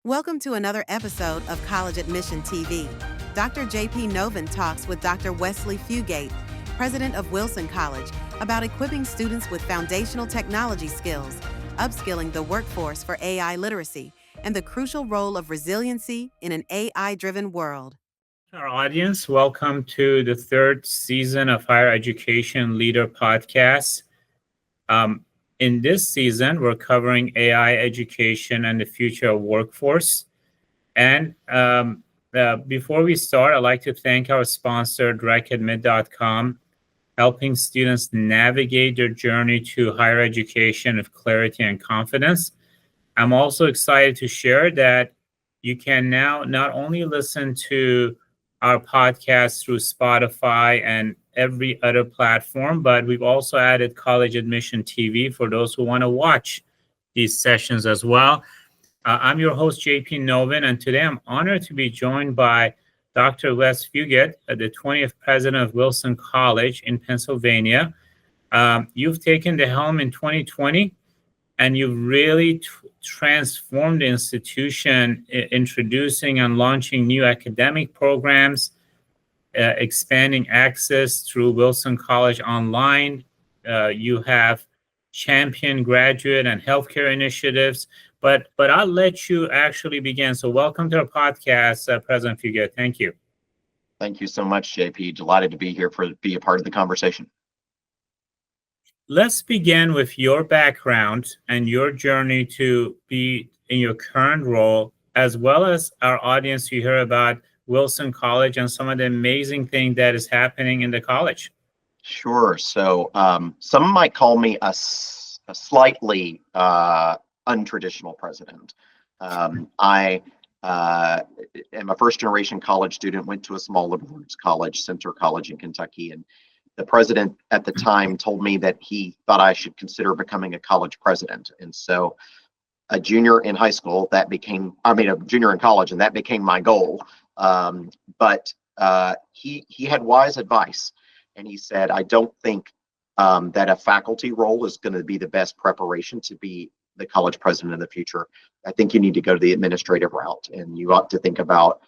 Welcome to another episode of College Admission TV. Dr. J.P. Novin talks with Dr. Wesley Fugate, president of Wilson College, about equipping students with foundational technology skills, upskilling the workforce for AI literacy, and the crucial role of resiliency in an AI-driven world. Our audience, welcome to the third season of Higher Education Leader Podcast. In this season, we're covering AI education and the future of workforce. And before we start, I'd like to thank our sponsor, directadmit.com, helping students navigate their journey to higher education with clarity and confidence. I'm also excited to share that you can now not only listen to our podcast through Spotify and every other platform, but we've also added College Admission TV for those who want to watch these sessions as well. I'm your host, JP Novin, and today I'm honored to be joined by Dr. Wes Fugate, the 20th president of Wilson College in Pennsylvania. You've taken the helm in 2020, and you've really transformed the institution, introducing and launching new academic programs, expanding access through Wilson College Online. You have championed graduate and healthcare initiatives, but I'll let you actually begin. So welcome to our podcast, President Fugate. Thank you. Thank you so much, JP. Delighted to be here be a part of the conversation. Let's begin with your background and your journey to be in your current role, as well as our audience to hear about Wilson College and some of the amazing things that is happening in the college. Sure. So some might call me a slightly untraditional president. I am a first-generation college student, went to a small liberal arts college, Center College in Kentucky, and the president at the time told me that he thought I should consider becoming a college president. And so a junior in high school, a junior in college, and that became my goal. But he had wise advice, and he said, I don't think that a faculty role is going to be the best preparation to be the college president in the future. I think you need to go to the administrative route, and you ought to think about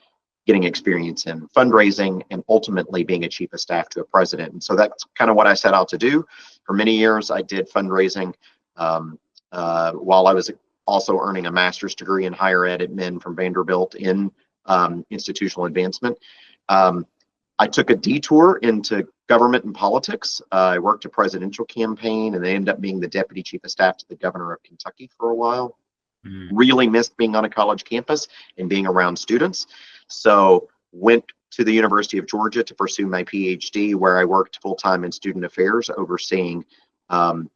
getting experience in fundraising and ultimately being a chief of staff to a president. And so that's kind of what I set out to do. For many years, I did fundraising while I was also earning a master's degree in higher ed at Min from Vanderbilt in institutional advancement. I took a detour into government and politics. I worked a presidential campaign and I ended up being the deputy chief of staff to the governor of Kentucky for a while. Really missed being on a college campus and being around students. So went to the University of Georgia to pursue my PhD, where I worked full-time in student affairs, overseeing a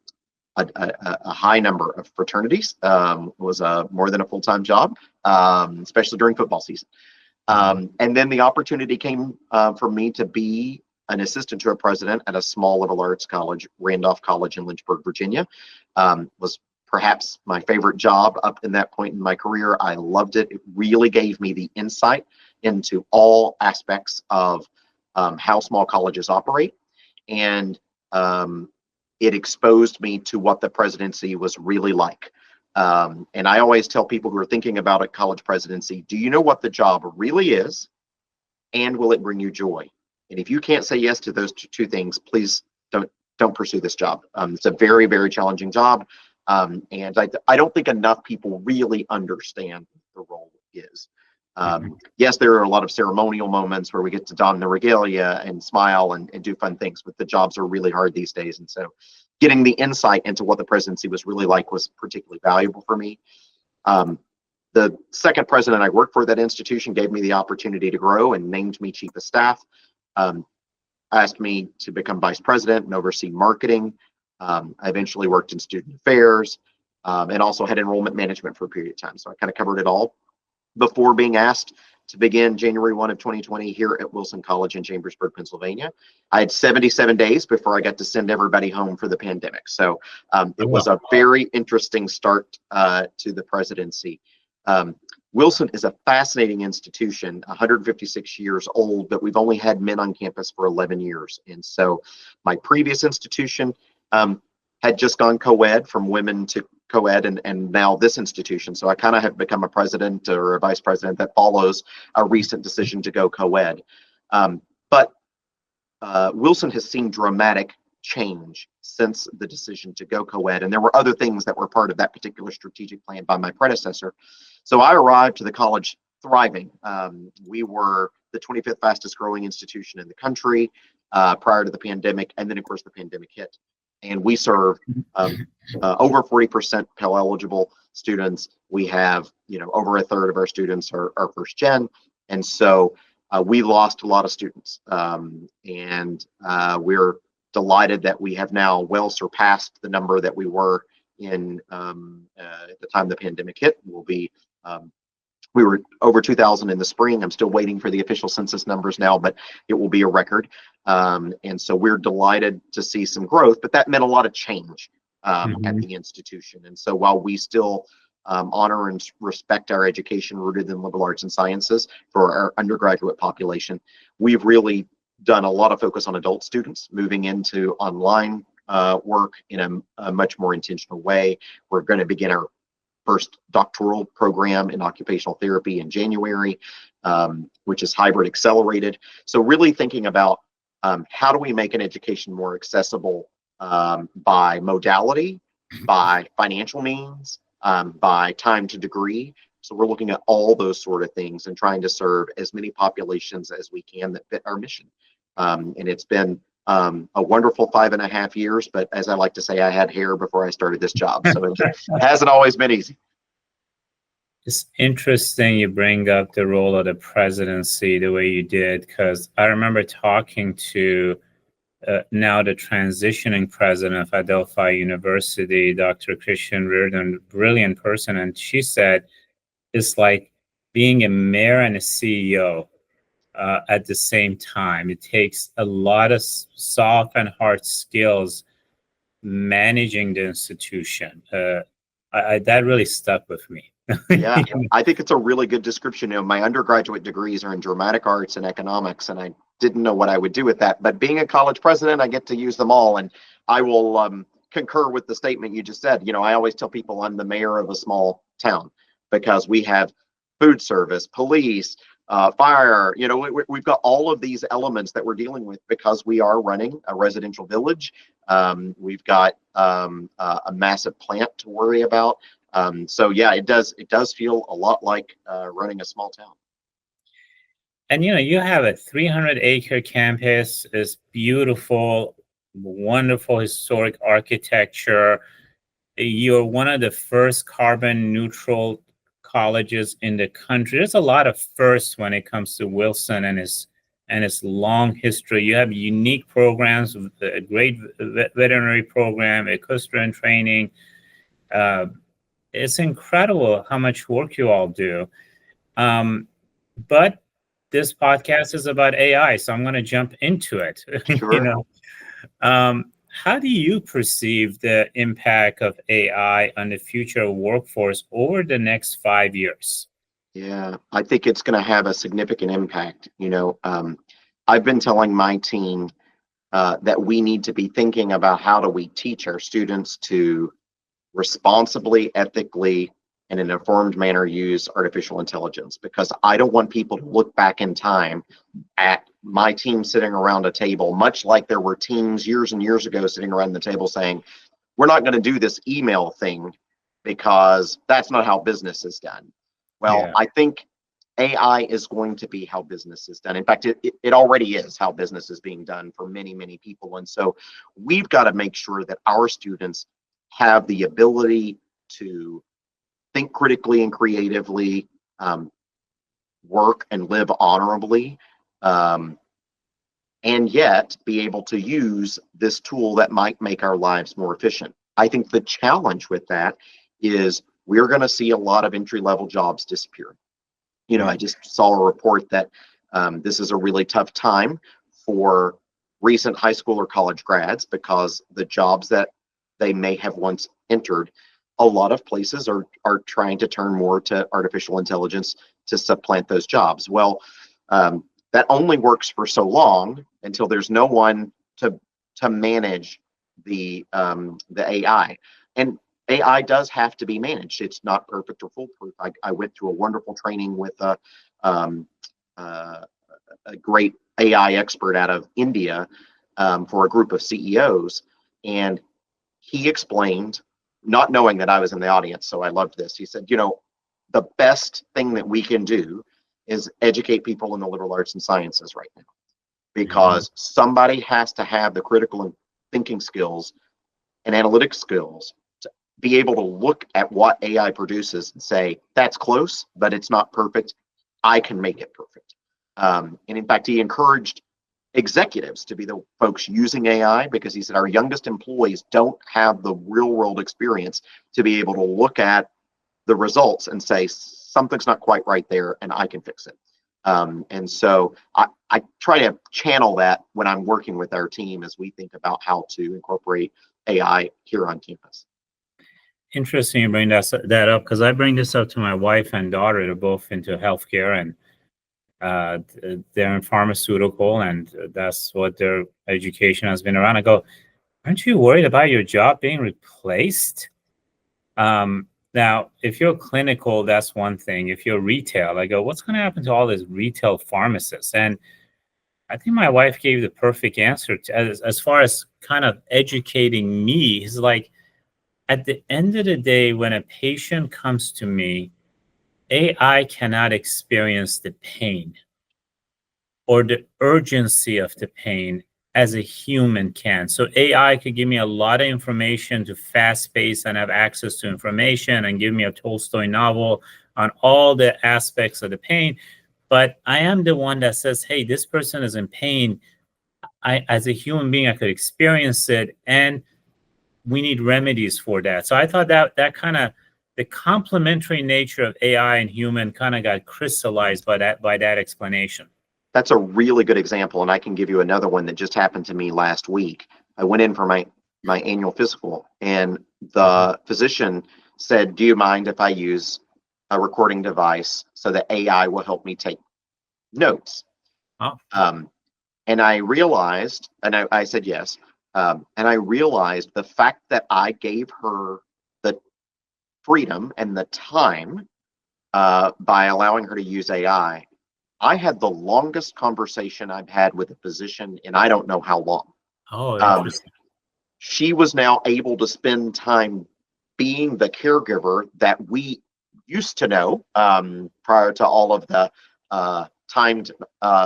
high number of fraternities. Was more than a full-time job, especially during football season. And then the opportunity came for me to be an assistant to a president at a small liberal arts college, Randolph College in Lynchburg, Virginia. Was perhaps my favorite job up in that point in my career. I loved it. It really gave me the insight into all aspects of how small colleges operate. And it exposed me to what the presidency was really like. And I always tell people who are thinking about a college presidency, do you know what the job really is? And will it bring you joy? And if you can't say yes to those two things, please don't pursue this job. It's a very, very challenging job. And I don't think enough people really understand what the role is. Yes, there are a lot of ceremonial moments where we get to don the regalia and smile and do fun things, but the jobs are really hard these days. And so getting the insight into what the presidency was really like was particularly valuable for me. The second president I worked for that institution gave me the opportunity to grow and named me chief of staff, asked me to become vice president and oversee marketing. I eventually worked in student affairs and also had enrollment management for a period of time. So I kind of covered it all before being asked to begin January 1 of 2020 here at Wilson College in Chambersburg, Pennsylvania. I had 77 days before I got to send everybody home for the pandemic. So it was a very interesting start to the presidency. Wilson is a fascinating institution, 156 years old, but we've only had men on campus for 11 years. And so my previous institution had just gone co-ed from women to co-ed, and now this institution. So I kind of have become a president or a vice president that follows a recent decision to go co-ed. But Wilson has seen dramatic change since the decision to go co-ed, and there were other things that were part of that particular strategic plan by my predecessor. So I arrived to the college thriving. We were the 25th fastest growing institution in the country prior to the pandemic, and then of course the pandemic hit. And we serve over 40% Pell eligible students. We have, over a third of our students are first gen. And so we lost a lot of students. And we're delighted that we have now well surpassed the number that we were in at the time the pandemic hit. We were over 2,000 in the spring. I'm still waiting for the official census numbers now, but it will be a record. And so we're delighted to see some growth, but that meant a lot of change at the institution. And so while we still honor and respect our education rooted in liberal arts and sciences for our undergraduate population, we've really done a lot of focus on adult students moving into online work in a much more intentional way. We're going to begin our first doctoral program in occupational therapy in January, which is hybrid accelerated. So really thinking about how do we make an education more accessible by modality, by financial means, by time to degree. So we're looking at all those sort of things and trying to serve as many populations as we can that fit our mission. And it's been a wonderful 5.5 years, but as I like to say, I had hair before I started this job, so it hasn't always been easy. It's interesting you bring up the role of the presidency the way you did, because I remember talking to now the transitioning president of Adelphi University, Dr. Christian Reardon, brilliant person, and she said it's like being a mayor and a CEO at the same time. It takes a lot of soft and hard skills managing the institution. That really stuck with me. Yeah, I think it's a really good description. My undergraduate degrees are in dramatic arts and economics, and I didn't know what I would do with that. But being a college president, I get to use them all. And I will concur with the statement you just said. I always tell people I'm the mayor of a small town because we have food service, police, fire. We've got all of these elements that we're dealing with because we are running a residential village. We've got a massive plant to worry about. So yeah, it does feel a lot like running a small town. And you have a 300-acre campus, is beautiful, wonderful historic architecture. You're one of the first carbon neutral colleges in the country. There's a lot of firsts when it comes to Wilson and its long history. You have unique programs, a great veterinary program, equestrian training. It's incredible how much work you all do. But this podcast is about AI, so I'm going to jump into it. Sure. How do you perceive the impact of AI on the future workforce over the next 5 years? Yeah, I think it's going to have a significant impact. I've been telling my team that we need to be thinking about how do we teach our students to responsibly, ethically, in an informed manner use artificial intelligence, because I don't want people to look back in time at my team sitting around a table, much like there were teams years and years ago sitting around the table saying, we're not going to do this email thing because that's not how business is done. Well, yeah. I think AI is going to be how business is done. In fact, it already is how business is being done for many, many people. And so we've got to make sure that our students have the ability to think critically and creatively, work and live honorably, and yet be able to use this tool that might make our lives more efficient. I think the challenge with that is we're going to see a lot of entry-level jobs disappear. I just saw a report that this is a really tough time for recent high school or college grads because the jobs that they may have once entered, a lot of places are trying to turn more to artificial intelligence to supplant those jobs. Well, that only works for so long until there's no one to manage the AI. And AI does have to be managed. It's not perfect or foolproof. I went through a wonderful training with um, a great AI expert out of India for a group of CEOs, and he explained, not knowing that I was in the audience, so I loved this. He said, the best thing that we can do is educate people in the liberal arts and sciences right now, because somebody has to have the critical and thinking skills and analytic skills to be able to look at what AI produces and say, that's close, but it's not perfect. I can make it perfect. And in fact, he encouraged executives to be the folks using AI, because he said our youngest employees don't have the real world experience to be able to look at the results and say something's not quite right there and I can fix it. And so I try to channel that when I'm working with our team as we think about how to incorporate AI here on campus. Interesting you bring that up, because I bring this up to my wife and daughter. They're both into healthcare, and they're in pharmaceutical, and that's what their education has been around. I go, aren't you worried about your job being replaced? Now, if you're clinical, that's one thing. If you're retail, I go, what's going to happen to all these retail pharmacists? And I think my wife gave the perfect answer as far as kind of educating me. Is like, at the end of the day, when a patient comes to me, AI cannot experience the pain or the urgency of the pain as a human can. So AI could give me a lot of information to fast pace and have access to information and give me a Tolstoy novel on all the aspects of the pain. But I am the one that says, hey, this person is in pain. As a human being, I could experience it, and we need remedies for that. So I thought that kind of the complementary nature of AI and human kind of got crystallized by that explanation. That's a really good example, and I can give you another one that just happened to me last week. I went in for my annual physical, and the physician said, do you mind if I use a recording device so that AI will help me take notes? Oh. And I realized, and I said yes, and I realized the fact that I gave her the freedom and the time by allowing her to use AI, I had the longest conversation I've had with a physician in I don't know how long. Oh, interesting. She was now able to spend time being the caregiver that we used to know prior to all of the timed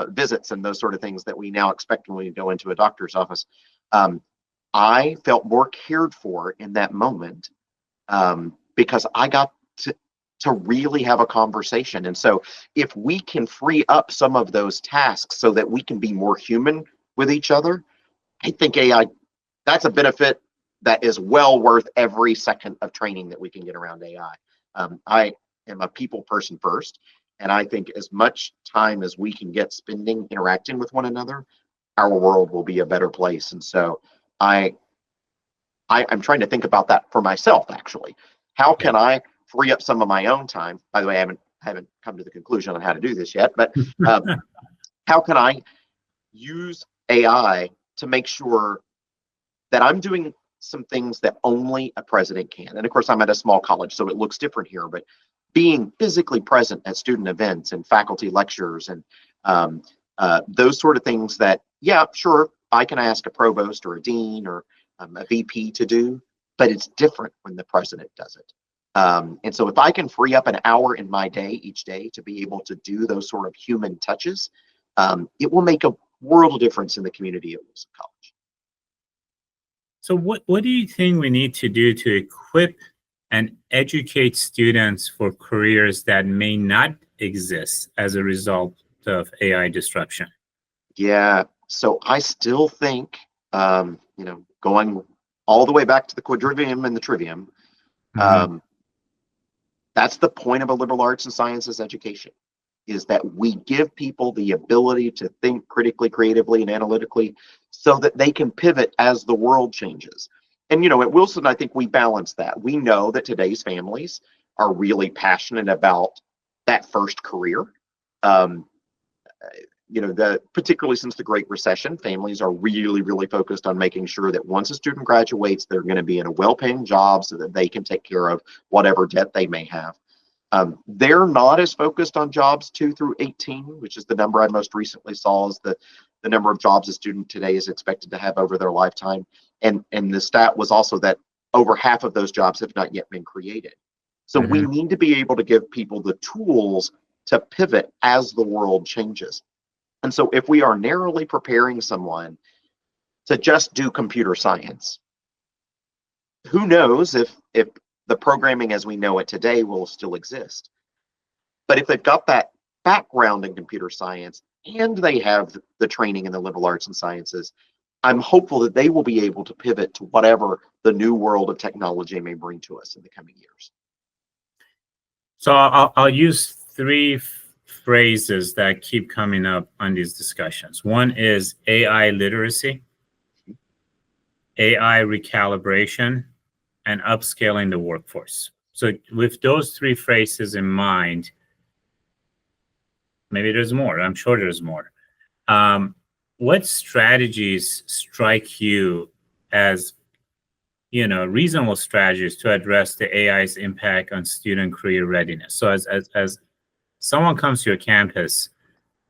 visits and those sort of things that we now expect when we go into a doctor's office. I felt more cared for in that moment because I got to really have a conversation. And so if we can free up some of those tasks so that we can be more human with each other, I think AI, that's a benefit that is well worth every second of training that we can get around AI. I am a people person first, and I think as much time as we can get spending interacting with one another, our world will be a better place. And so I'm trying to think about that for myself, actually. How can I free up some of my own time? By the way, I haven't come to the conclusion on how to do this yet, but how can I use AI to make sure that I'm doing some things that only a president can? And of course, I'm at a small college, so it looks different here, but being physically present at student events and faculty lectures and those sort of things that, yeah, sure, I can ask a provost or a dean or a VP to do, but it's different when the president does it. And so if I can free up an hour in my day each day to be able to do those sort of human touches, it will make a world of difference in the community at Wilson College. So what do you think we need to do to equip and educate students for careers that may not exist as a result of AI disruption? Yeah, so I still think, going all the way back to the quadrivium and the trivium, that's the point of a liberal arts and sciences education, is that we give people the ability to think critically, creatively, and analytically so that they can pivot as the world changes. And, at Wilson, I think we balance that. We know that today's families are really passionate about that first career. particularly since the Great Recession, families are really, really focused on making sure that once a student graduates, they're going to be in a well-paying job so that they can take care of whatever debt they may have. They're not as focused on jobs 2 through 18, which is the number I most recently saw, is the number of jobs a student today is expected to have over their lifetime. And the stat was also that over half of those jobs have not yet been created. So we need to be able to give people the tools to pivot as the world changes. And so if we are narrowly preparing someone to just do computer science, who knows if the programming as we know it today will still exist. But if they've got that background in computer science and they have the training in the liberal arts and sciences, I'm hopeful that they will be able to pivot to whatever the new world of technology may bring to us in the coming years. So I'll use three phrases that keep coming up on these discussions. One is AI literacy, AI recalibration, and upscaling the workforce. So with those three phrases in mind, maybe there's more. I'm sure there's more. What strategies strike you as reasonable strategies to address the AI's impact on student career readiness? So as someone comes to your campus,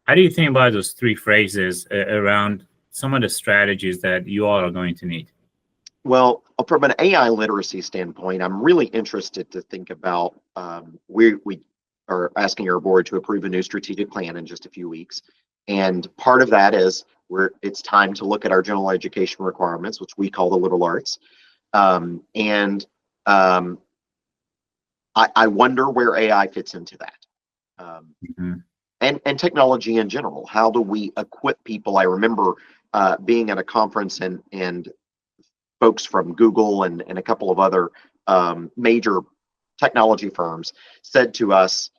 how do you think about those three phrases around some of the strategies that you all are going to need? Well, from an AI literacy standpoint, I'm really interested to think about, we are asking our board to approve a new strategic plan in just a few weeks. And part of that is it's time to look at our general education requirements, which we call the liberal arts. I wonder where AI fits into that. And technology in general. How do we equip people? I remember being at a conference and folks from Google and a couple of other major technology firms said to us,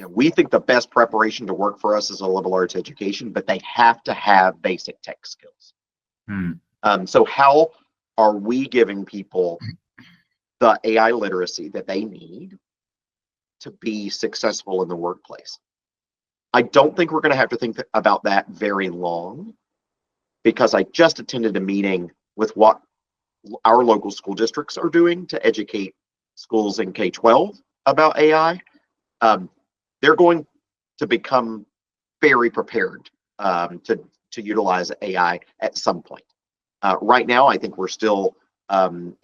we think the best preparation to work for us is a liberal arts education, but they have to have basic tech skills. So how are we giving people the AI literacy that they need to be successful in the workplace? I don't think we're going to have to think about that very long, because I just attended a meeting with what our local school districts are doing to educate schools in K-12 about AI. They're going to become very prepared to utilize AI at some point. Right now, I think we're still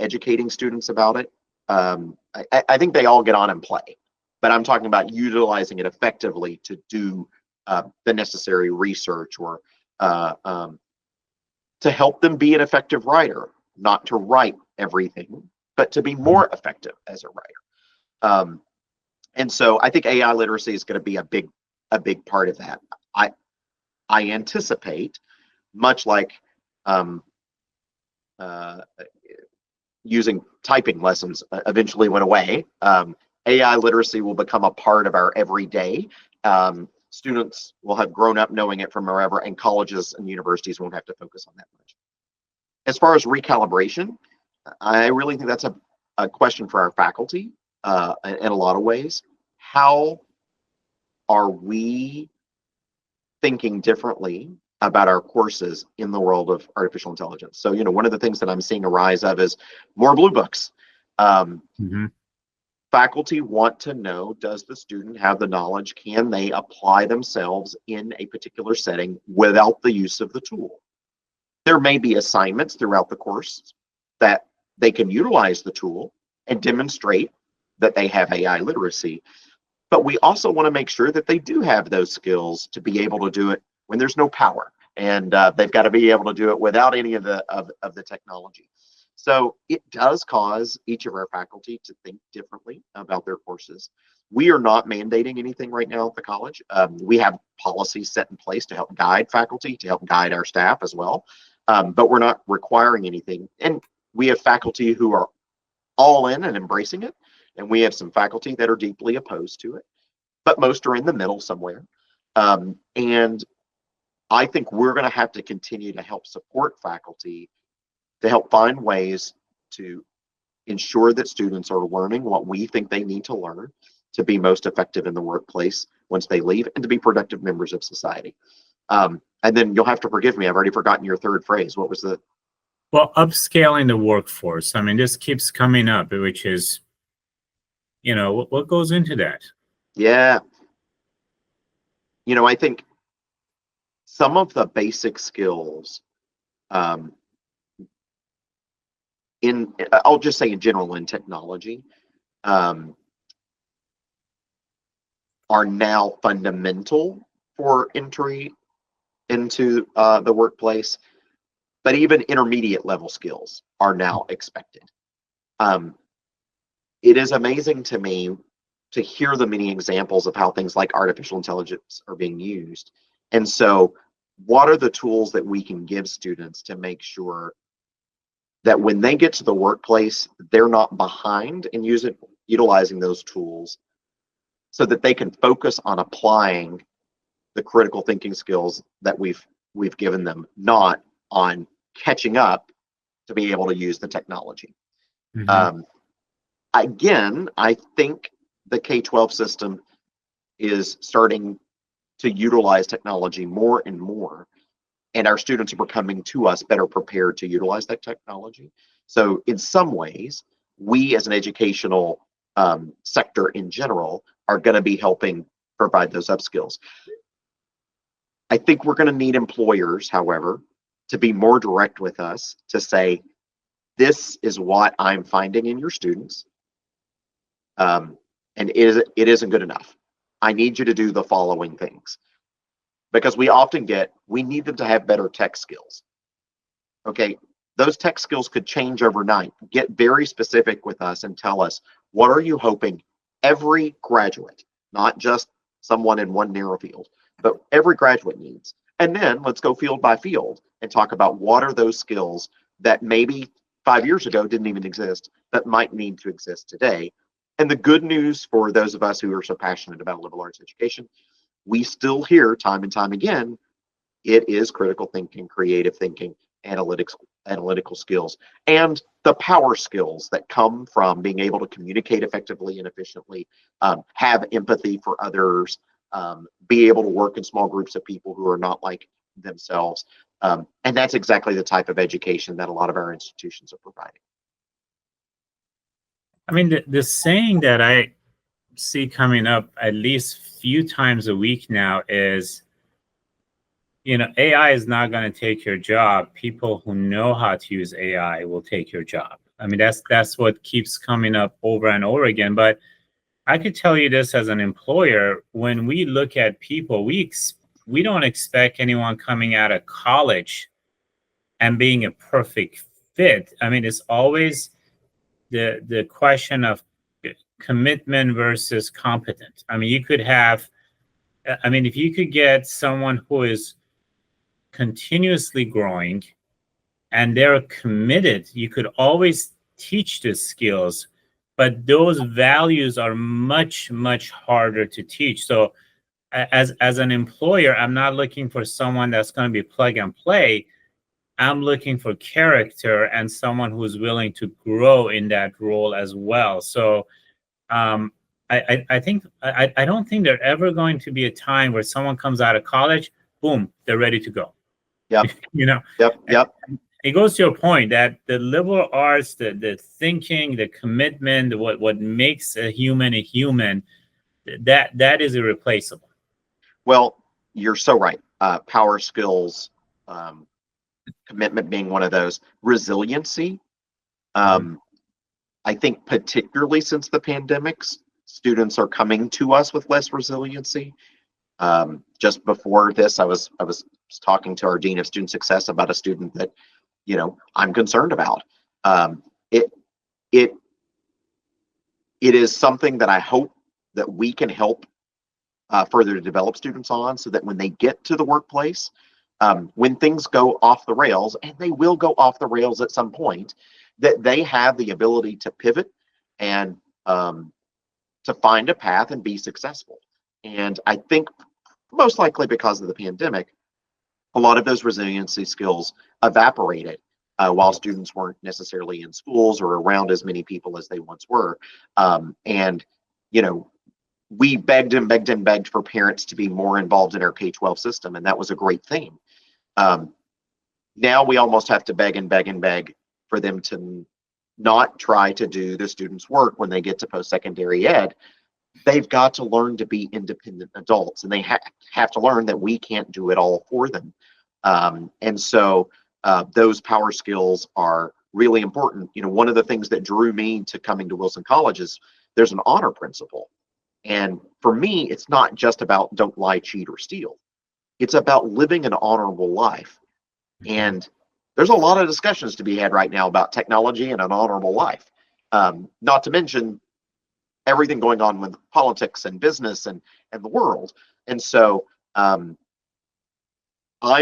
educating students about it. I think they all get on and play, but I'm talking about utilizing it effectively to do the necessary research or to help them be an effective writer, not to write everything, but to be more effective as a writer. And so I think AI literacy is going to be a big part of that. I anticipate, much like using typing lessons eventually went away, AI literacy will become a part of our everyday. Students will have grown up knowing it from wherever, and colleges and universities won't have to focus on that much. As far as recalibration, I really think that's a question for our faculty in a lot of ways. How are we thinking differently about our courses in the world of artificial intelligence? So, one of the things that I'm seeing a rise of is more blue books. Faculty want to know, does the student have the knowledge? Can they apply themselves in a particular setting without the use of the tool? There may be assignments throughout the course that they can utilize the tool and demonstrate that they have AI literacy. But we also want to make sure that they do have those skills to be able to do it when there's no power, and they've got to be able to do it without any of the technology. So it does cause each of our faculty to think differently about their courses. We are not mandating anything right now at the college. We have policies set in place to help guide faculty, to help guide our staff as well, but we're not requiring anything. And we have faculty who are all in and embracing it, and we have some faculty that are deeply opposed to it, but most are in the middle somewhere. And I think we're going to have to continue to help support faculty to help find ways to ensure that students are learning what we think they need to learn to be most effective in the workplace, once they leave, and to be productive members of society. And then you'll have to forgive me, I've already forgotten your third phrase. What was the? Well, upscaling the workforce. I mean, this keeps coming up, which is, what goes into that? Yeah. I think some of the basic skills I'll just say in general in technology, are now fundamental for entry into the workplace, but even intermediate level skills are now expected. It is amazing to me to hear the many examples of how things like artificial intelligence are being used. And so what are the tools that we can give students to make sure that when they get to the workplace, they're not behind in utilizing those tools, so that they can focus on applying the critical thinking skills that we've given them, not on catching up to be able to use the technology. Mm-hmm. Again, I think the K-12 system is starting to utilize technology more and more, and our students are coming to us better prepared to utilize that technology. So in some ways, we as an educational sector in general are going to be helping provide those upskills. I think we're going to need employers, however, to be more direct with us, to say, this is what I'm finding in your students, and it isn't good enough. I need you to do the following things. Because we often we need them to have better tech skills. Okay, those tech skills could change overnight. Get very specific with us and tell us, what are you hoping every graduate, not just someone in one narrow field, but every graduate needs. And then let's go field by field and talk about what are those skills that maybe 5 years ago didn't even exist, that might need to exist today. And the good news for those of us who are so passionate about liberal arts education, we still hear time and time again, it is critical thinking, creative thinking, analytical skills, and the power skills that come from being able to communicate effectively and efficiently, have empathy for others, be able to work in small groups of people who are not like themselves. And that's exactly the type of education that a lot of our institutions are providing. I mean, the saying that I see coming up at least few times a week now is, AI is not going to take your job. People who know how to use AI will take your job. I mean, that's what keeps coming up over and over again. But I could tell you this as an employer, when we look at people, we don't expect anyone coming out of college and being a perfect fit. I mean, it's always the question of commitment versus competent. I mean, if you could get someone who is continuously growing and they're committed, you could always teach the skills, but those values are much, much harder to teach. So as an employer, I'm not looking for someone that's going to be plug and play. I'm looking for character and someone who's willing to grow in that role as well. So I don't think there's ever going to be a time where someone comes out of college, boom, they're ready to go. Yep. Yep. It goes to your point that the liberal arts, the thinking, the commitment, what makes a human, that is irreplaceable. Well, you're so right. Power skills, commitment being one of those. Resiliency. I think particularly since the pandemics, students are coming to us with less resiliency. Just before this, I was talking to our Dean of Student Success about a student that, I'm concerned about. It is something that I hope that we can help further to develop students on, so that when they get to the workplace, when things go off the rails, and they will go off the rails at some point, that they have the ability to pivot and to find a path and be successful. And I think most likely because of the pandemic, a lot of those resiliency skills evaporated while students weren't necessarily in schools or around as many people as they once were. And, we begged and begged and begged for parents to be more involved in our K-12 system, and that was a great thing. Now we almost have to beg and beg and beg for them to not try to do the students' work when they get to post-secondary ed. They've got to learn to be independent adults, and they have to learn that we can't do it all for them. And so those power skills are really important. You know, one of the things that drew me to coming to Wilson College is there's an honor principle. And for me, it's not just about don't lie, cheat, or steal. It's about living an honorable life. And there's a lot of discussions to be had right now about technology and an honorable life. Not to mention everything going on with politics and business and the world. And so I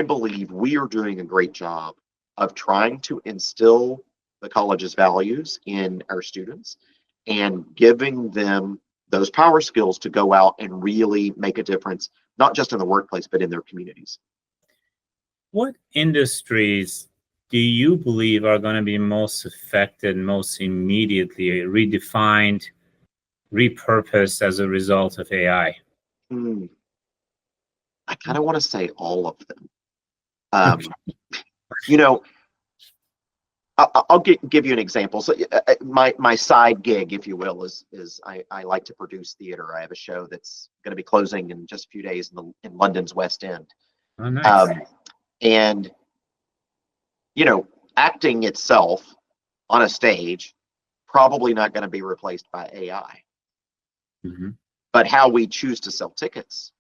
believe we are doing a great job of trying to instill the college's values in our students and giving them those power skills to go out and really make a difference, not just in the workplace, but in their communities. What industries do you believe are going to be most affected, most immediately redefined, repurposed as a result of AI? I kind of want to say all of them. You know, I'll give you an example. So my side gig, if you will, is I like to produce theater. I have a show that's going to be closing in just a few days in London's West End. Oh, nice. And you know, acting itself on a stage probably not going to be replaced by AI. But how we choose to sell tickets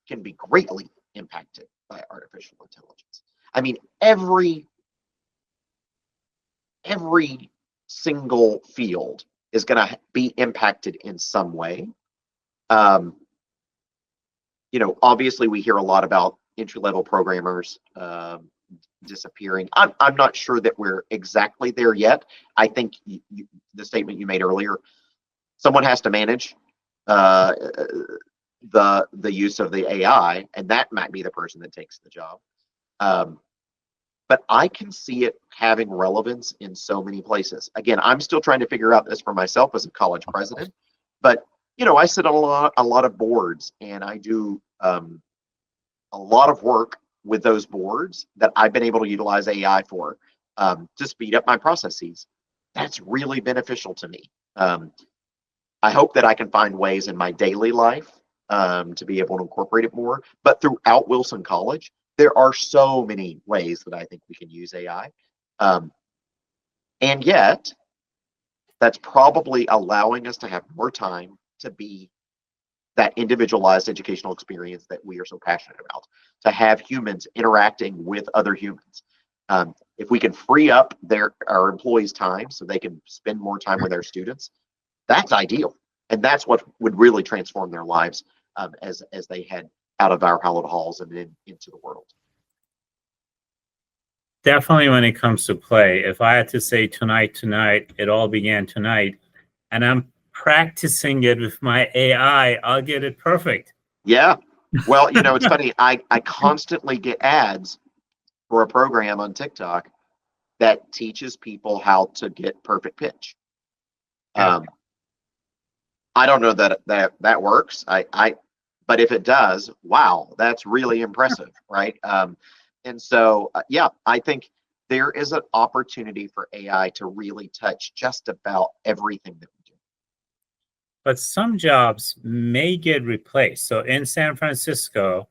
can be greatly impacted by artificial intelligence. I mean, every single field is going to be impacted in some way. You know, obviously we hear a lot about entry-level programmers disappearing. I'm not sure that we're exactly there yet. I think the statement you made earlier, someone has to manage the use of the AI, and that might be the person that takes the job. But I can see it having relevance in so many places. Again, I'm still trying to figure out this for myself as a college president, but you know, I sit on a lot of boards, and I do a lot of work with those boards that I've been able to utilize AI for to speed up my processes. That's really beneficial to me. I hope that I can find ways in my daily life to be able to incorporate it more. But throughout Wilson College, there are so many ways that I think we can use AI. And yet, that's probably allowing us to have more time to be that individualized educational experience that we are so passionate about, to have humans interacting with other humans. If we can free up our employees' time so they can spend more time with our students, that's ideal. And that's what would really transform their lives as they head out of our hallowed halls and into the world. Definitely when it comes to play, if I had to say tonight, it all began tonight, and I'm practicing it with my AI, I'll get it perfect. Yeah. Well, you know, it's funny. I constantly get ads for a program on TikTok that teaches people how to get perfect pitch. Yeah. I don't know that works. But if it does, wow, that's really impressive, right? And so, yeah, I think there is an opportunity for AI to really touch just about everything that we do. But some jobs may get replaced. So in San Francisco,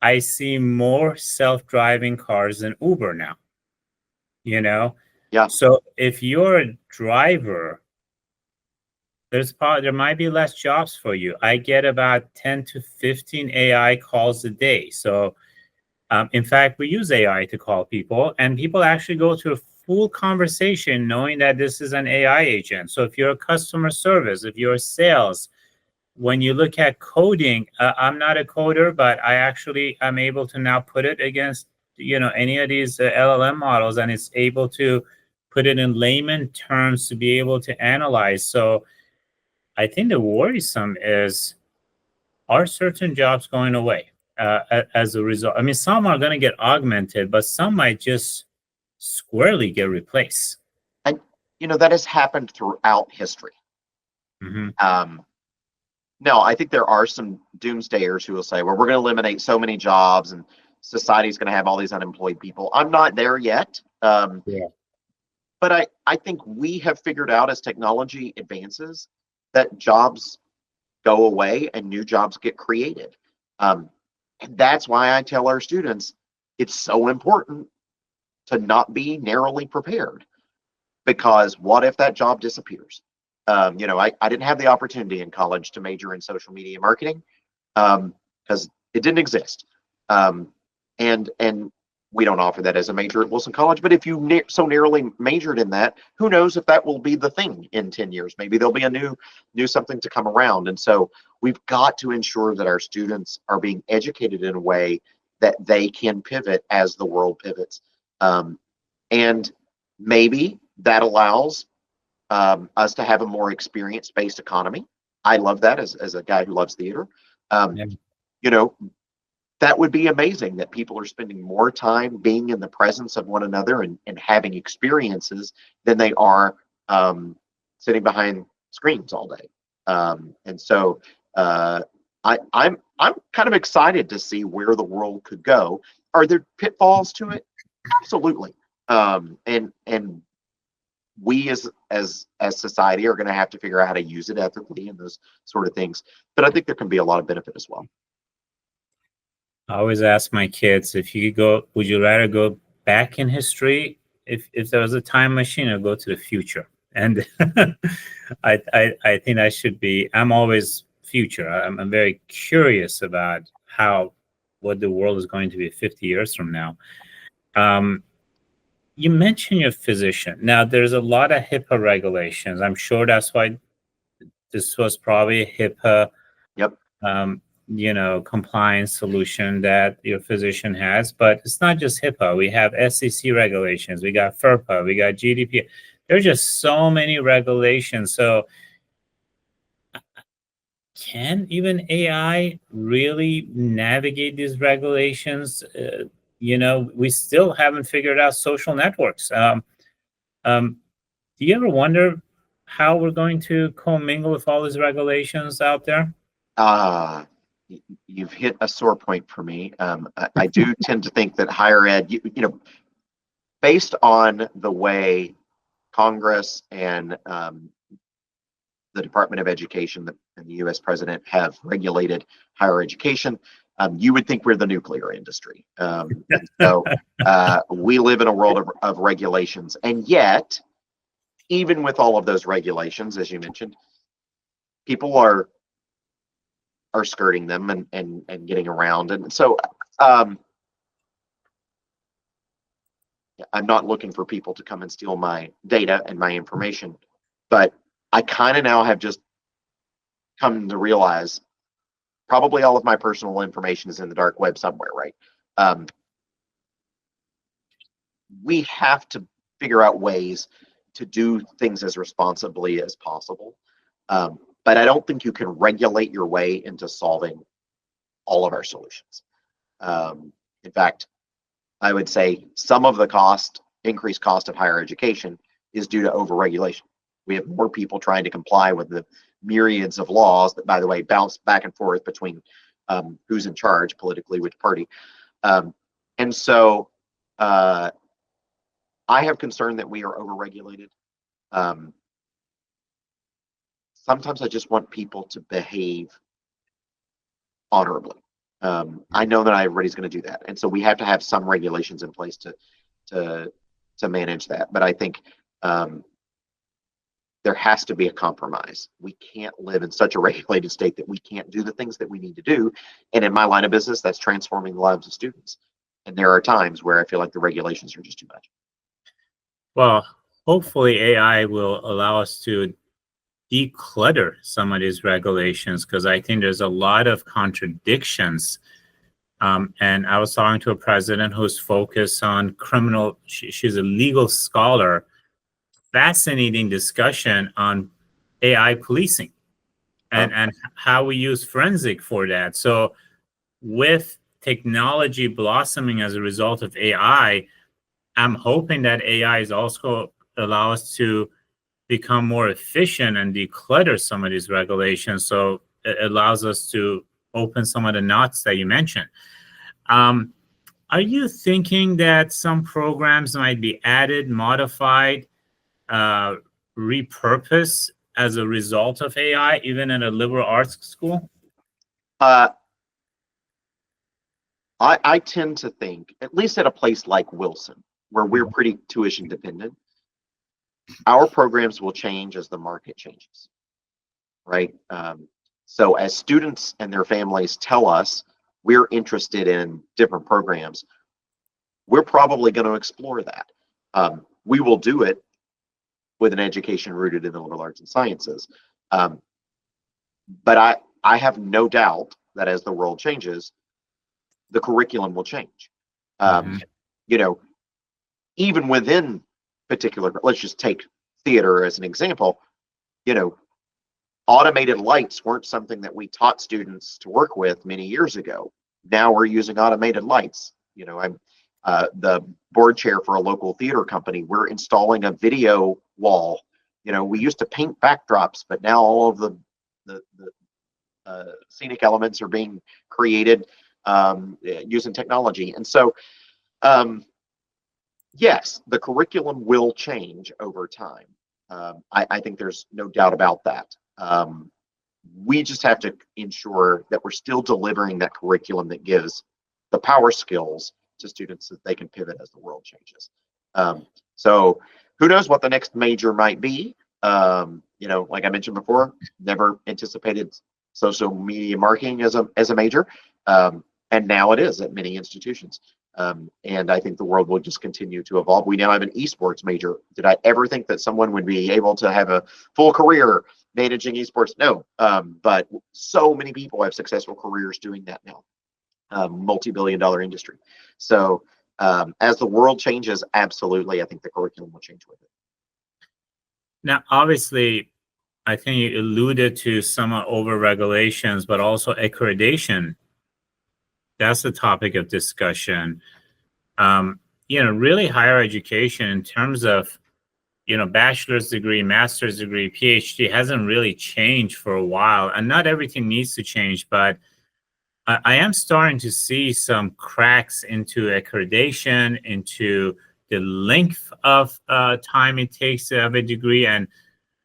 I see more self-driving cars than Uber now. You know? Yeah. So if you're a driver, there might be less jobs for you. I get about 10 to 15 AI calls a day. So in fact, we use AI to call people, and people actually go through a full conversation knowing that this is an AI agent. So if you're a customer service, if you're sales, when you look at coding, I'm not a coder, but I actually am able to now put it against, you know, any of these LLM models, and it's able to put it in layman terms to be able to analyze. So I think the worrisome is, are certain jobs going away as a result? I mean, some are going to get augmented, but some might just squarely get replaced. And, you know, that has happened throughout history. Now, I think there are some doomsdayers who will say, well, we're going to eliminate so many jobs and society's going to have all these unemployed people. I'm not there yet. Yeah. But I think we have figured out as technology advances that jobs go away and new jobs get created. And that's why I tell our students it's so important to not be narrowly prepared, because what if that job disappears? I didn't have the opportunity in college to major in social media marketing because it didn't exist. And we don't offer that as a major at Wilson College, but if you so narrowly majored in that, who knows if that will be the thing in 10 years? Maybe there'll be a new something to come around. And so we've got to ensure that our students are being educated in a way that they can pivot as the world pivots. And maybe that allows us to have a more experience-based economy. I love that as a guy who loves theater. Yeah. That would be amazing, that people are spending more time being in the presence of one another and having experiences than they are sitting behind screens all day. And so I'm kind of excited to see where the world could go. Are there pitfalls to it? Absolutely. And we as society are going to have to figure out how to use it ethically and those sort of things. But I think there can be a lot of benefit as well. I always ask my kids, if you could go, would you rather go back in history if there was a time machine, or go to the future? And I think I should be. I'm always future. I'm very curious about what the world is going to be 50 years from now. You mentioned your physician. Now, there's a lot of HIPAA regulations. I'm sure that's why this was probably a HIPAA. Yep. Compliance solution that your physician has. But it's not just HIPAA. We have SEC regulations. We got FERPA. We got GDP. There's just so many regulations. So can even AI really navigate these regulations? We still haven't figured out social networks. Do you ever wonder how we're going to commingle with all these regulations out there? You've hit a sore point for me. I do tend to think that higher ed, based on the way Congress and the Department of Education and the U.S. President have regulated higher education, you would think we're the nuclear industry. So we live in a world of regulations. And yet, even with all of those regulations, as you mentioned, people are skirting them and getting around. And so I'm not looking for people to come and steal my data and my information, but I kind of now have just come to realize probably all of my personal information is in the dark web somewhere, right? We have to figure out ways to do things as responsibly as possible. But I don't think you can regulate your way into solving all of our solutions. In fact, I would say some of the increased cost of higher education is due to overregulation. We have more people trying to comply with the myriads of laws that, by the way, bounce back and forth between who's in charge politically, which party. And so I have concern that we are overregulated. Sometimes I just want people to behave honorably. I know that not everybody's going to do that, and so we have to have some regulations in place to manage that. But I think there has to be a compromise. We can't live in such a regulated state that we can't do the things that we need to do. And in my line of business, that's transforming the lives of students. And there are times where I feel like the regulations are just too much. Well, hopefully AI will allow us to declutter some of these regulations, because I think there's a lot of contradictions. And I was talking to a president who's focused on criminal, she's a legal scholar, fascinating discussion on AI policing and how we use forensic for that. So with technology blossoming as a result of AI, I'm hoping that AI is also allow us to become more efficient and declutter some of these regulations. So allows us to open some of the knots that you mentioned. Are you thinking that some programs might be added, modified, repurposed as a result of AI, even in a liberal arts school? I tend to think, at least at a place like Wilson, where we're pretty tuition dependent, our programs will change as the market changes, right? So as students and their families tell us we're interested in different programs, we're probably going to explore that. We will do it with an education rooted in the liberal arts and sciences. But I have no doubt that as the world changes, the curriculum will change. You know, even within particular, let's just take theater as an example, you know, automated lights weren't something that we taught students to work with many years ago. Now we're using automated lights. You know, I'm the board chair for a local theater company. We're installing a video wall. You know, we used to paint backdrops, but now all of the scenic elements are being created using technology. And so, yes, the curriculum will change over time. I think there's no doubt about that. We just have to ensure that we're still delivering that curriculum that gives the power skills to students that they can pivot as the world changes. So who knows what the next major might be? You know, like I mentioned before, never anticipated social media marketing as a major. And now it is at many institutions. And I think the world will just continue to evolve. We now have an esports major. Did I ever think that someone would be able to have a full career managing esports? No, but so many people have successful careers doing that now. Multi-billion-dollar industry. So as the world changes, absolutely, I think the curriculum will change with it. Now, obviously, I think you alluded to some over regulations, but also accreditation. That's the topic of discussion. You know, really higher education in terms of, you know, bachelor's degree, master's degree, PhD hasn't really changed for a while. And not everything needs to change, but I am starting to see some cracks into accreditation, into the length of time it takes to have a degree. And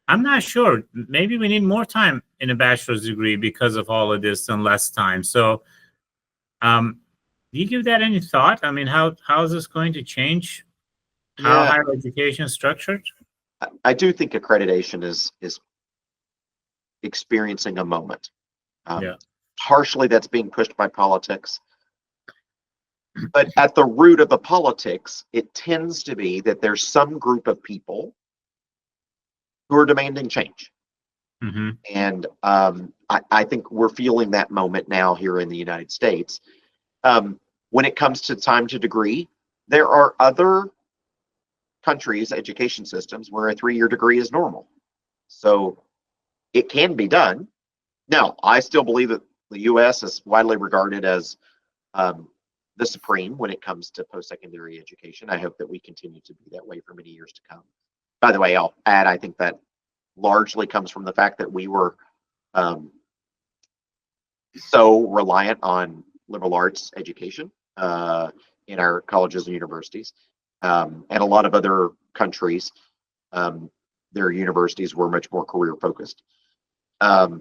I'm not sure, maybe we need more time in a bachelor's degree because of all of this and less time. So do you give that any thought? I mean, how is this going to change how higher education is structured? I do think accreditation is experiencing a moment. Partially that's being pushed by politics. But at the root of the politics, it tends to be that there's some group of people who are demanding change. And I think we're feeling that moment now here in the United States. When it comes to time to degree, there are other countries' education systems where a 3-year degree is normal. So it can be done. Now, I still believe that the U.S. is widely regarded as the supreme when it comes to post-secondary education. I hope that we continue to be that way for many years to come. By the way, I'll add, I think that largely comes from the fact that we were so reliant on liberal arts education in our colleges and universities. And a lot of other countries, their universities were much more career focused. But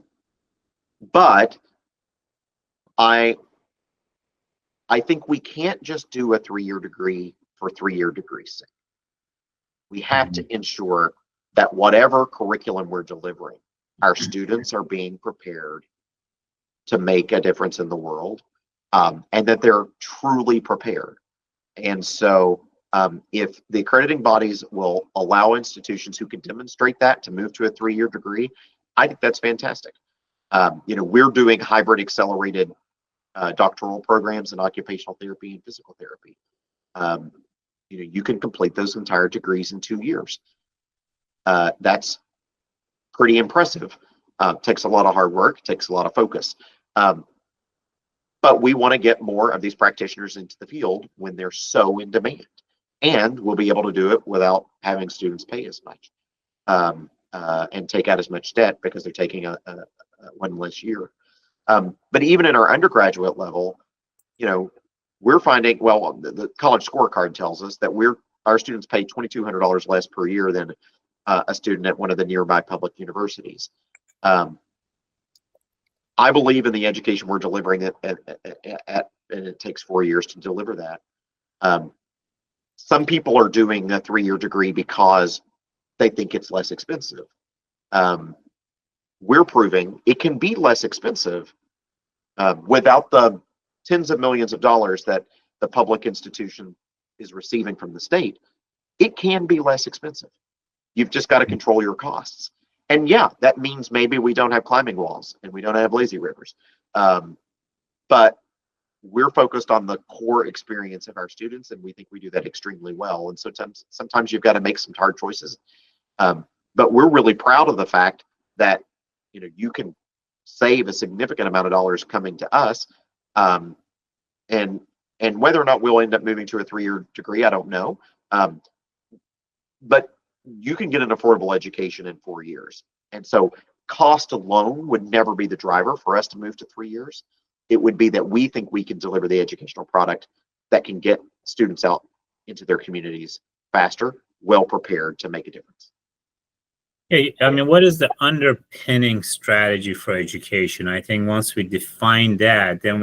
I think we can't just do a 3-year degree for 3-year degree's sake. We have to ensure that whatever curriculum we're delivering, our students are being prepared to make a difference in the world, and that they're truly prepared. And so if the accrediting bodies will allow institutions who can demonstrate that to move to a 3-year degree, I think that's fantastic. You know, we're doing hybrid accelerated doctoral programs in occupational therapy and physical therapy. You know, you can complete those entire degrees in 2 years. That's pretty impressive. Takes a lot of hard work, takes a lot of focus. But we want to get more of these practitioners into the field when they're so in demand. And we'll be able to do it without having students pay as much and take out as much debt because they're taking a one less year. But even at our undergraduate level, we're finding, well, the college scorecard tells us that our students pay $2,200 less per year than a student at one of the nearby public universities. I believe in the education we're delivering and it takes 4 years to deliver that. Some people are doing a 3-year degree because they think it's less expensive. We're proving it can be less expensive without the tens of millions of dollars that the public institution is receiving from the state. It can be less expensive. You've just got to control your costs. And yeah, that means maybe we don't have climbing walls and we don't have lazy rivers. But we're focused on the core experience of our students, and we think we do that extremely well. And sometimes you've got to make some hard choices. But we're really proud of the fact that you can save a significant amount of dollars coming to us. And whether or not we'll end up moving to a 3-year degree, I don't know. But you can get an affordable education in 4 years. And so cost alone would never be the driver for us to move to 3 years. It would be that we think we can deliver the educational product that can get students out into their communities faster, well prepared to make a difference. Hey, I mean, what is the underpinning strategy for education? I think once we define that, then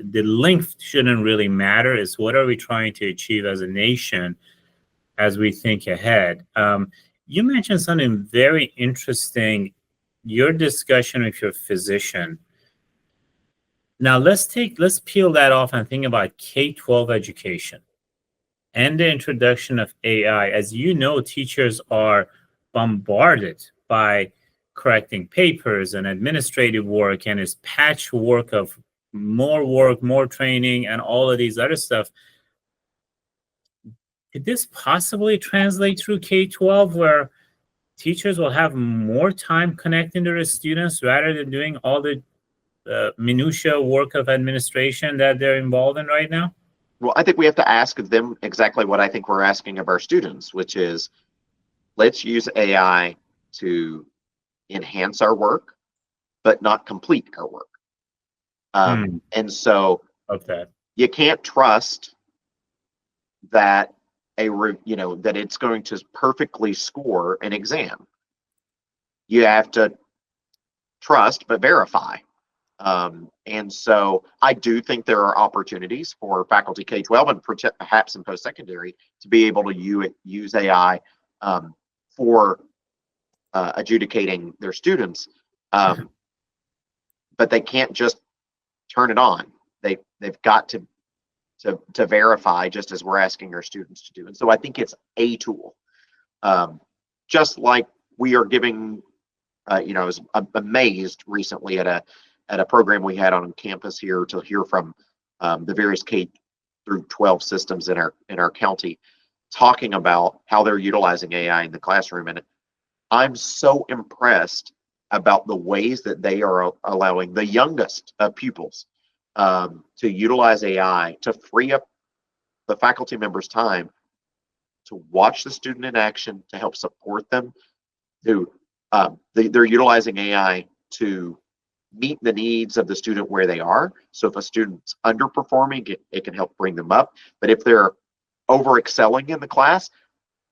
the length shouldn't really matter. It's what are we trying to achieve as a nation as we think ahead. You mentioned something very interesting, your discussion with your physician. Now let's peel that off and think about K-12 education and the introduction of AI. As you know, teachers are bombarded by correcting papers and administrative work, and it's patchwork of more work, more training, and all of these other stuff. Could this possibly translate through K-12 where teachers will have more time connecting to their students rather than doing all the minutia work of administration that they're involved in right now? Well, I think we have to ask of them exactly what I think we're asking of our students, which is let's use AI to enhance our work, but not complete our work. And so you can't trust that that it's going to perfectly score an exam. You have to trust but verify. And so I do think there are opportunities for faculty K-12 and perhaps in post-secondary to be able to use AI for adjudicating their students. But they can't just turn it on. They've got to verify, just as we're asking our students to do. And so I think it's a tool. Just like we are giving, I was amazed recently at a program we had on campus here to hear from the various K through 12 systems in our county, talking about how they're utilizing AI in the classroom. And I'm so impressed about the ways that they are allowing the youngest pupils to utilize AI to free up the faculty members' time to watch the student in action, to help support them. They're utilizing AI to meet the needs of the student where they are. So if a student's underperforming, it can help bring them up. But if they're over excelling in the class,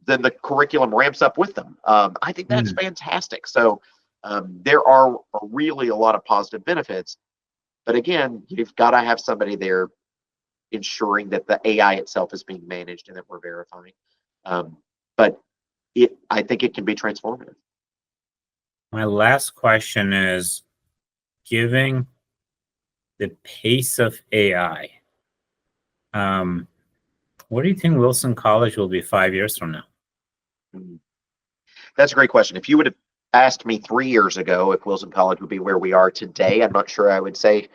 then the curriculum ramps up with them. I think that's fantastic. So there are really a lot of positive benefits. But again, you've got to have somebody there ensuring that the AI itself is being managed and that we're verifying. But I think it can be transformative. My last question is, given the pace of AI, what do you think Wilson College will be 5 years from now? That's a great question. If you would have asked me 3 years ago if Wilson College would be where we are today, I'm not sure I would say,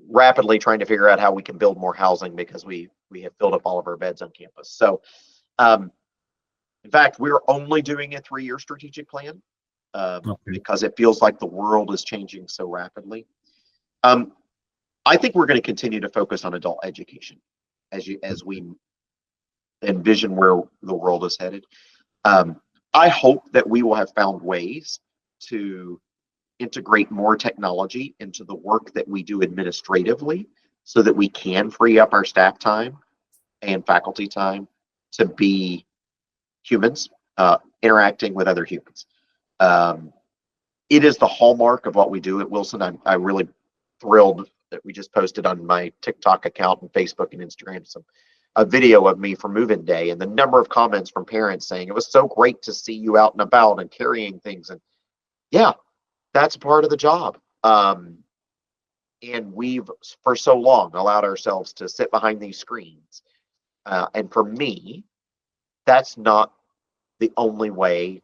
rapidly trying to figure out how we can build more housing because we have filled up all of our beds on campus. So, in fact, we're only doing a 3-year strategic plan because it feels like the world is changing so rapidly. I think we're going to continue to focus on adult education as we envision where the world is headed. I hope that we will have found ways to integrate more technology into the work that we do administratively so that we can free up our staff time and faculty time to be humans interacting with other humans. It is the hallmark of what we do at Wilson. I'm really thrilled that we just posted on my TikTok account and Facebook and Instagram a video of me for move-in day, and the number of comments from parents saying it was so great to see you out and about and carrying things. And yeah, that's part of the job. And we've for so long allowed ourselves to sit behind these screens. And for me, that's not the only way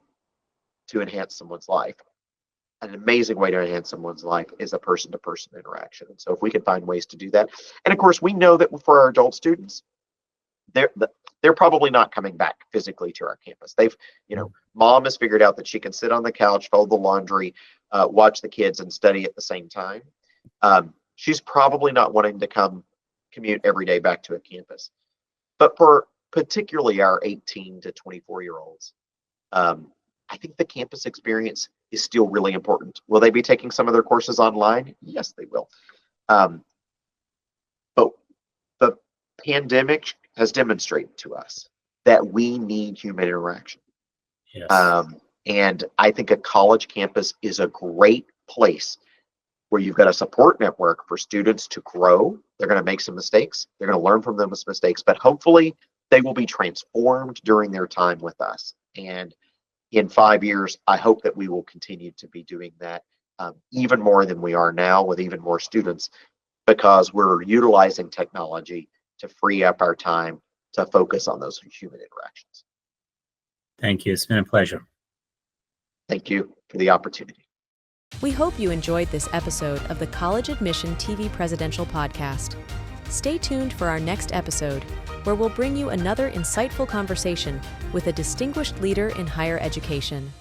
to enhance someone's life. An amazing way to enhance someone's life is a person-to-person interaction. And so if we can find ways to do that, and of course we know that for our adult students, they're probably not coming back physically to our campus. Mom has figured out that she can sit on the couch, fold the laundry, watch the kids, and study at the same time. She's probably not wanting to commute every day back to a campus. But for particularly our 18 to 24-year-olds, I think the campus experience is still really important. Will they be taking some of their courses online? Yes, they will. But the pandemic has demonstrated to us that we need human interaction. Yes. And I think a college campus is a great place where you've got a support network for students to grow. They're going to make some mistakes. They're going to learn from those mistakes, but hopefully they will be transformed during their time with us. And in 5 years, I hope that we will continue to be doing that even more than we are now with even more students, because we're utilizing technology to free up our time to focus on those human interactions. Thank you. It's been a pleasure. Thank you for the opportunity. We hope you enjoyed this episode of the College Admission TV Presidential Podcast. Stay tuned for our next episode, where we'll bring you another insightful conversation with a distinguished leader in higher education.